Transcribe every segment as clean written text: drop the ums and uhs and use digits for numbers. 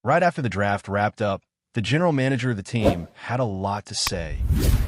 Right after the draft wrapped up, the general manager of the team had a lot to say,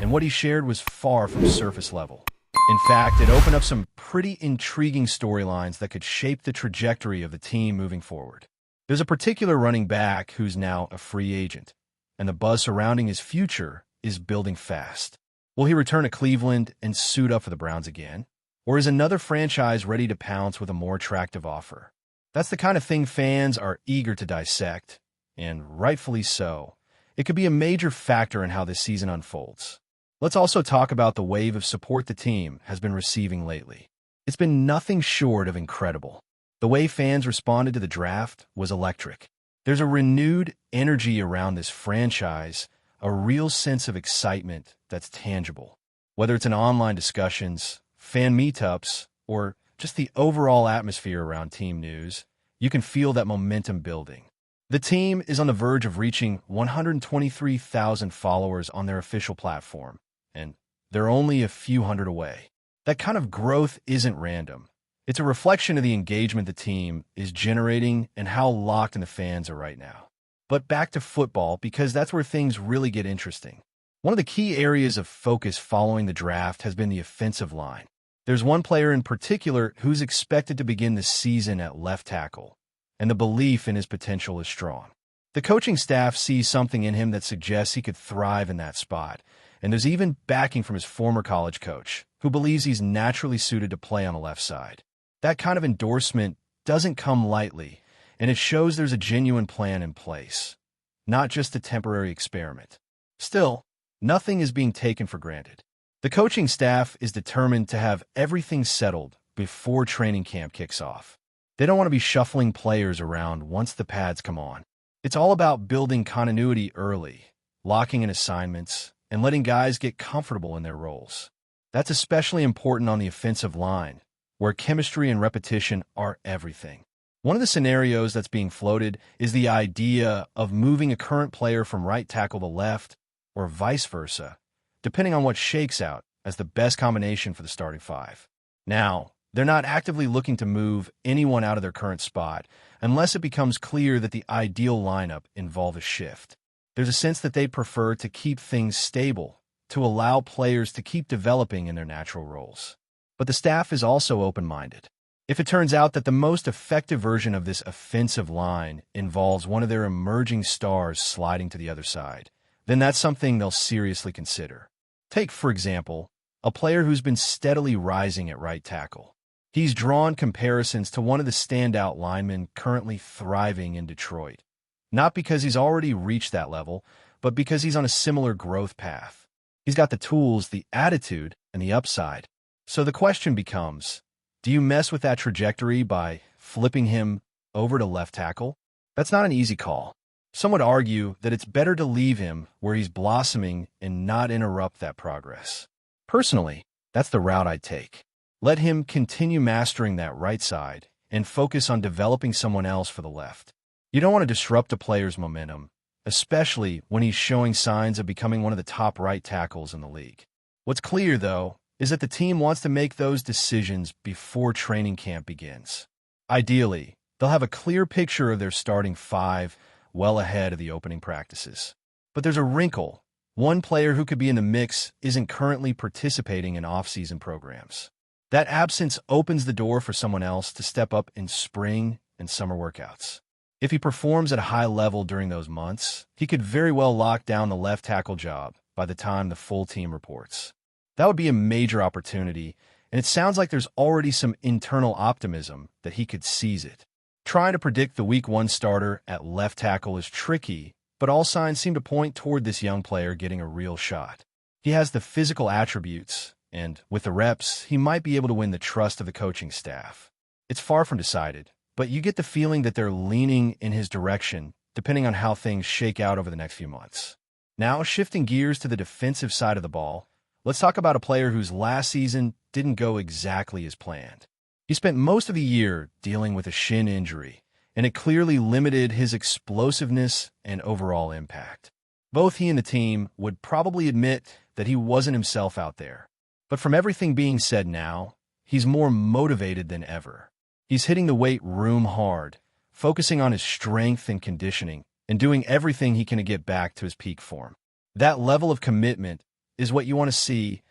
and what he shared was far from surface level. In fact, it opened up some pretty intriguing storylines that could shape the trajectory of the team moving forward. There's a particular running back who's now a free agent, and the buzz surrounding his future is building fast. Will he return to Cleveland and suit up for the Browns again? Or is another franchise ready to pounce with a more attractive offer? That's the kind of thing fans are eager to dissect, and rightfully so. It could be a major factor in how this season unfolds. Let's also talk about the wave of support the team has been receiving lately. It's been nothing short of incredible. The way fans responded to the draft was electric. There's a renewed energy around this franchise, a real sense of excitement that's tangible. Whether it's in online discussions, fan meetups, or just the overall atmosphere around team news, you can feel that momentum building. The team is on the verge of reaching 123,000 followers on their official platform, and they're only a few hundred away. That kind of growth isn't random. It's a reflection of the engagement the team is generating and how locked in the fans are right now. But back to football, because that's where things really get interesting. One of the key areas of focus following the draft has been the offensive line. There's one player in particular who's expected to begin the season at left tackle, and the belief in his potential is strong. The coaching staff sees something in him that suggests he could thrive in that spot, and there's even backing from his former college coach, who believes he's naturally suited to play on the left side. That kind of endorsement doesn't come lightly, and it shows there's a genuine plan in place, not just a temporary experiment. Still, nothing is being taken for granted. The coaching staff is determined to have everything settled before training camp kicks off. They don't want to be shuffling players around once the pads come on. It's all about building continuity early, locking in assignments, and letting guys get comfortable in their roles. That's especially important on the offensive line, where chemistry and repetition are everything. One of the scenarios that's being floated is the idea of moving a current player from right tackle to left, or vice versa, depending on what shakes out as the best combination for the starting five. Now, they're not actively looking to move anyone out of their current spot unless it becomes clear that the ideal lineup involves a shift. There's a sense that they'd prefer to keep things stable, to allow players to keep developing in their natural roles. But the staff is also open-minded. If it turns out that the most effective version of this offensive line involves one of their emerging stars sliding to the other side, then that's something they'll seriously consider. Take, for example, a player who's been steadily rising at right tackle. He's drawn comparisons to one of the standout linemen currently thriving in Detroit, not because he's already reached that level, but because he's on a similar growth path. He's got the tools, the attitude, and the upside. So the question becomes, do you mess with that trajectory by flipping him over to left tackle? That's not an easy call. Some would argue that it's better to leave him where he's blossoming and not interrupt that progress. Personally, that's the route I'd take. Let him continue mastering that right side and focus on developing someone else for the left. You don't want to disrupt a player's momentum, especially when he's showing signs of becoming one of the top right tackles in the league. What's clear, though, is that the team wants to make those decisions before training camp begins. Ideally, they'll have a clear picture of their starting five well ahead of the opening practices. But there's a wrinkle. One player who could be in the mix isn't currently participating in off-season programs. That absence opens the door for someone else to step up in spring and summer workouts. If he performs at a high level during those months, he could very well lock down the left tackle job by the time the full team reports. That would be a major opportunity, and it sounds like there's already some internal optimism that he could seize it. Trying to predict the Week 1 starter at left tackle is tricky, but all signs seem to point toward this young player getting a real shot. He has the physical attributes, and with the reps, he might be able to win the trust of the coaching staff. It's far from decided, but you get the feeling that they're leaning in his direction, depending on how things shake out over the next few months. Now, shifting gears to the defensive side of the ball, let's talk about a player whose last season didn't go exactly as planned. He spent most of the year dealing with a shin injury, and it clearly limited his explosiveness and overall impact. Both he and the team would probably admit that he wasn't himself out there. But from everything being said now, he's more motivated than ever. He's hitting the weight room hard, focusing on his strength and conditioning, and doing everything he can to get back to his peak form. That level of commitment is what you want to see,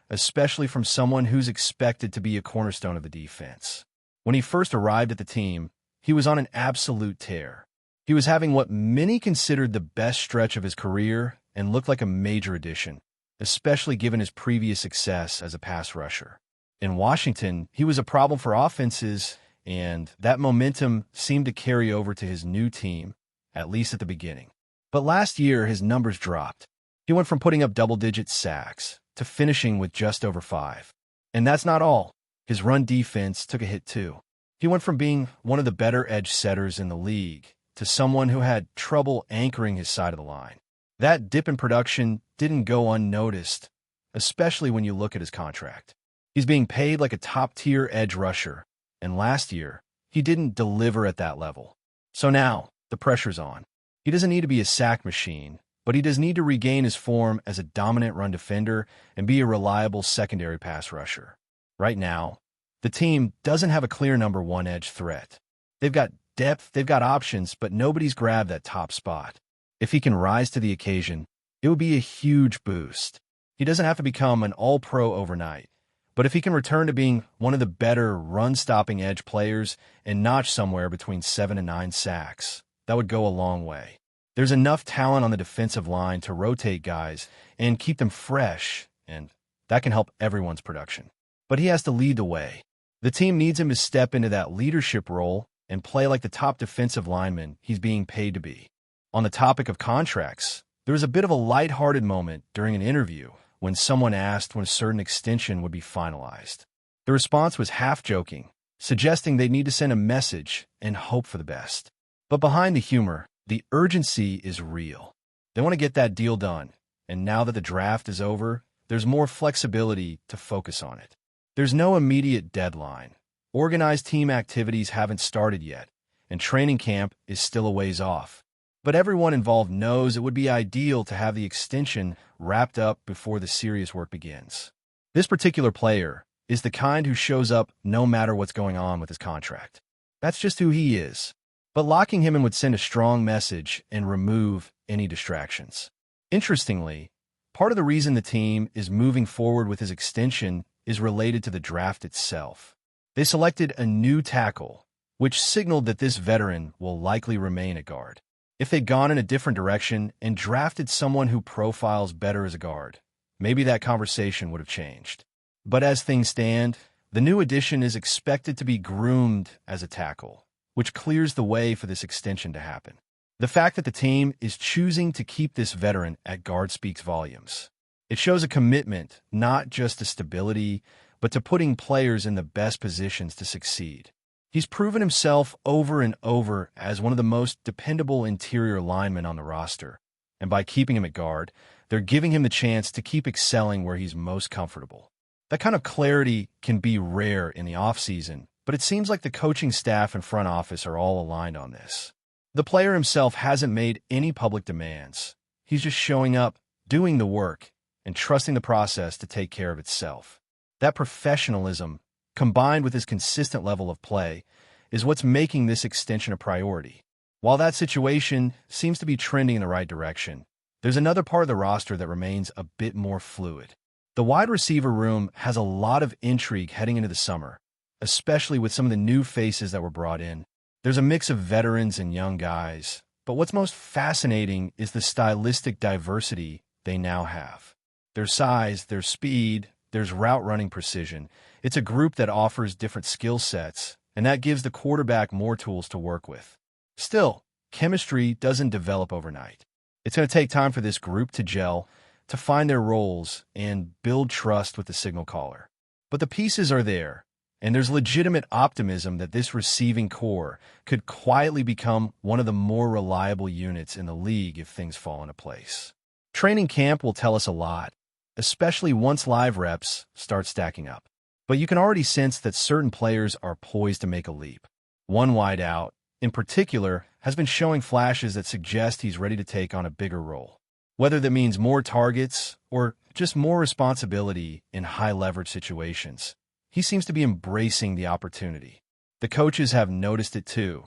especially from someone who's expected to be a cornerstone of the defense. When he first arrived at the team, he was on an absolute tear. He was having what many considered the best stretch of his career and looked like a major addition, especially given his previous success as a pass rusher. In Washington, he was a problem for offenses, and that momentum seemed to carry over to his new team, at least at the beginning. But last year, his numbers dropped. He went from putting up double-digit sacks to finishing with just over 5. And that's not all. His run defense took a hit too. He went from being one of the better edge setters in the league to someone who had trouble anchoring his side of the line. That dip in production didn't go unnoticed, especially when you look at his contract. He's being paid like a top-tier edge rusher, and last year, he didn't deliver at that level. So now, the pressure's on. He doesn't need to be a sack machine, but he does need to regain his form as a dominant run defender and be a reliable secondary pass rusher. Right now, the team doesn't have a clear number 1 edge threat. They've got depth, they've got options, but nobody's grabbed that top spot. If he can rise to the occasion, it would be a huge boost. He doesn't have to become an all-pro overnight, but if he can return to being one of the better run-stopping edge players and notch somewhere between 7 and 9 sacks, that would go a long way. There's enough talent on the defensive line to rotate guys and keep them fresh, and that can help everyone's production. But he has to lead the way. The team needs him to step into that leadership role and play like the top defensive lineman he's being paid to be. On the topic of contracts, there was a bit of a lighthearted moment during an interview when someone asked when a certain extension would be finalized. The response was half-joking, suggesting they need to send a message and hope for the best. But behind the humor, the urgency is real. They want to get that deal done, and now that the draft is over, there's more flexibility to focus on it. There's no immediate deadline. Organized team activities haven't started yet, and training camp is still a ways off. But everyone involved knows it would be ideal to have the extension wrapped up before the serious work begins. This particular player is the kind who shows up no matter what's going on with his contract. That's just who he is. But locking him in would send a strong message and remove any distractions. Interestingly, part of the reason the team is moving forward with his extension is related to the draft itself. They selected a new tackle, which signaled that this veteran will likely remain at guard. If they'd gone in a different direction and drafted someone who profiles better as a guard, maybe that conversation would have changed. But as things stand, the new addition is expected to be groomed as a tackle, which clears the way for this extension to happen. The fact that the team is choosing to keep this veteran at guard speaks volumes. It shows a commitment not just to stability, but to putting players in the best positions to succeed. He's proven himself over and over as one of the most dependable interior linemen on the roster, and by keeping him at guard, they're giving him the chance to keep excelling where he's most comfortable. That kind of clarity can be rare in the offseason, but it seems like the coaching staff and front office are all aligned on this. The player himself hasn't made any public demands. He's just showing up, doing the work, and trusting the process to take care of itself. That professionalism, combined with his consistent level of play, is what's making this extension a priority. While that situation seems to be trending in the right direction, there's another part of the roster that remains a bit more fluid. The wide receiver room has a lot of intrigue heading into the summer, especially with some of the new faces that were brought in. There's a mix of veterans and young guys, but what's most fascinating is the stylistic diversity they now have. Their size, their speed, there's route running precision. It's a group that offers different skill sets, and that gives the quarterback more tools to work with. Still, chemistry doesn't develop overnight. It's going to take time for this group to gel, to find their roles, and build trust with the signal caller. But the pieces are there, and there's legitimate optimism that this receiving core could quietly become one of the more reliable units in the league if things fall into place. Training camp will tell us a lot, especially once live reps start stacking up. But you can already sense that certain players are poised to make a leap. One wideout, in particular, has been showing flashes that suggest he's ready to take on a bigger role. Whether that means more targets or just more responsibility in high-leverage situations, he seems to be embracing the opportunity. The coaches have noticed it too.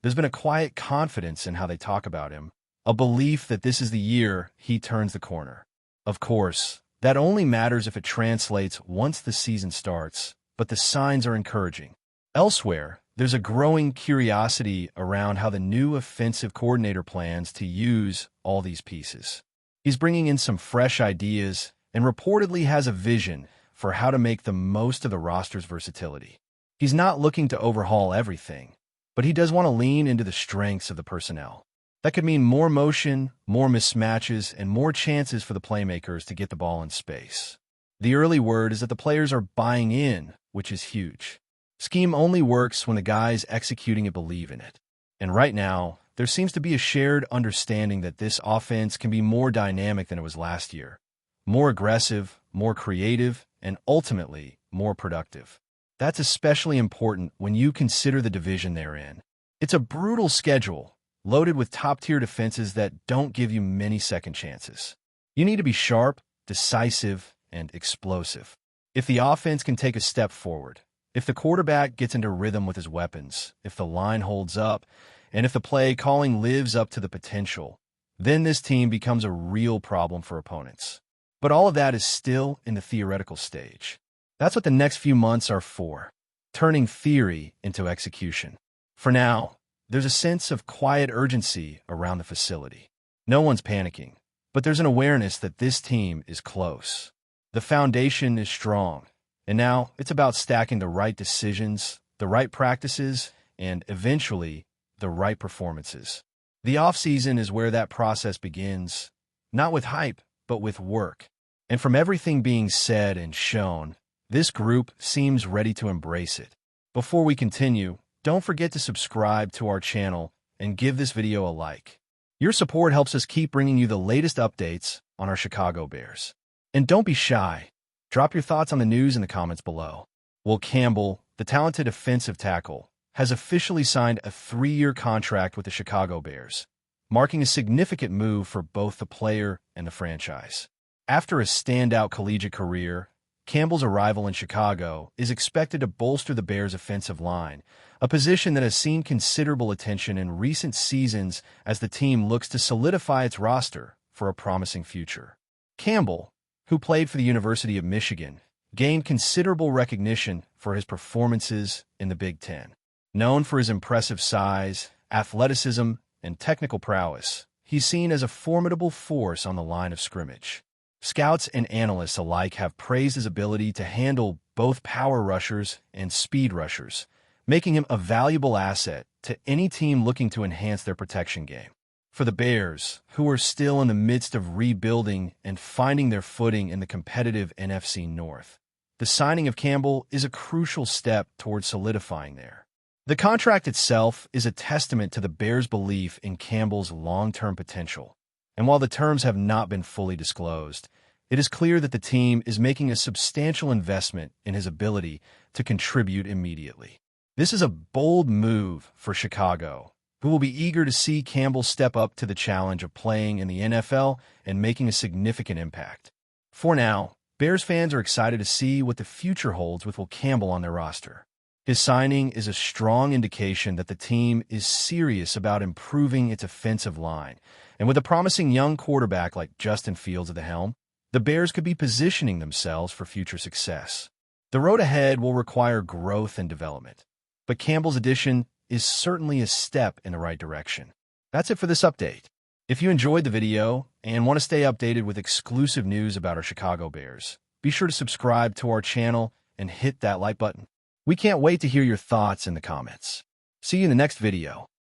There's been a quiet confidence in how they talk about him, a belief that this is the year he turns the corner. Of course, that only matters if it translates once the season starts, but the signs are encouraging. Elsewhere, there's a growing curiosity around how the new offensive coordinator plans to use all these pieces. He's bringing in some fresh ideas and reportedly has a vision for how to make the most of the roster's versatility. He's not looking to overhaul everything, but he does want to lean into the strengths of the personnel. That could mean more motion, more mismatches, and more chances for the playmakers to get the ball in space. The early word is that the players are buying in, which is huge. Scheme only works when the guys executing it believe in it. And right now, there seems to be a shared understanding that this offense can be more dynamic than it was last year. More aggressive, more creative, and ultimately, more productive. That's especially important when you consider the division they're in. It's a brutal schedule, loaded with top-tier defenses that don't give you many second chances. You need to be sharp, decisive, and explosive. If the offense can take a step forward, if the quarterback gets into rhythm with his weapons, if the line holds up, and if the play calling lives up to the potential, then this team becomes a real problem for opponents. But all of that is still in the theoretical stage. That's what the next few months are for, turning theory into execution. For now, there's a sense of quiet urgency around the facility. No one's panicking, but there's an awareness that this team is close. The foundation is strong, and now it's about stacking the right decisions, the right practices, and eventually, the right performances. The offseason is where that process begins, not with hype, but with work. And from everything being said and shown, this group seems ready to embrace it. Before we continue, don't forget to subscribe to our channel and give this video a like. Your support helps us keep bringing you the latest updates on our Chicago Bears. And don't be shy. Drop your thoughts on the news in the comments below. Well, Campbell, the talented offensive tackle, has officially signed a 3-year contract with the Chicago Bears, marking a significant move for both the player and the franchise. After a standout collegiate career, Campbell's arrival in Chicago is expected to bolster the Bears' offensive line, a position that has seen considerable attention in recent seasons as the team looks to solidify its roster for a promising future. Campbell, who played for the University of Michigan, gained considerable recognition for his performances in the Big Ten. Known for his impressive size, athleticism, and technical prowess, he's seen as a formidable force on the line of scrimmage. Scouts and analysts alike have praised his ability to handle both power rushers and speed rushers, making him a valuable asset to any team looking to enhance their protection game. For the Bears, who are still in the midst of rebuilding and finding their footing in the competitive NFC North, the signing of Campbell is a crucial step towards solidifying there. The contract itself is a testament to the Bears' belief in Campbell's long-term potential. And while the terms have not been fully disclosed, it is clear that the team is making a substantial investment in his ability to contribute immediately. This is a bold move for Chicago, who will be eager to see Campbell step up to the challenge of playing in the NFL and making a significant impact. For now, Bears fans are excited to see what the future holds with Will Campbell on their roster. His signing is a strong indication that the team is serious about improving its offensive line, and with a promising young quarterback like Justin Fields at the helm, the Bears could be positioning themselves for future success. The road ahead will require growth and development, but Campbell's addition is certainly a step in the right direction. That's it for this update. If you enjoyed the video and want to stay updated with exclusive news about our Chicago Bears, be sure to subscribe to our channel and hit that like button. We can't wait to hear your thoughts in the comments. See you in the next video.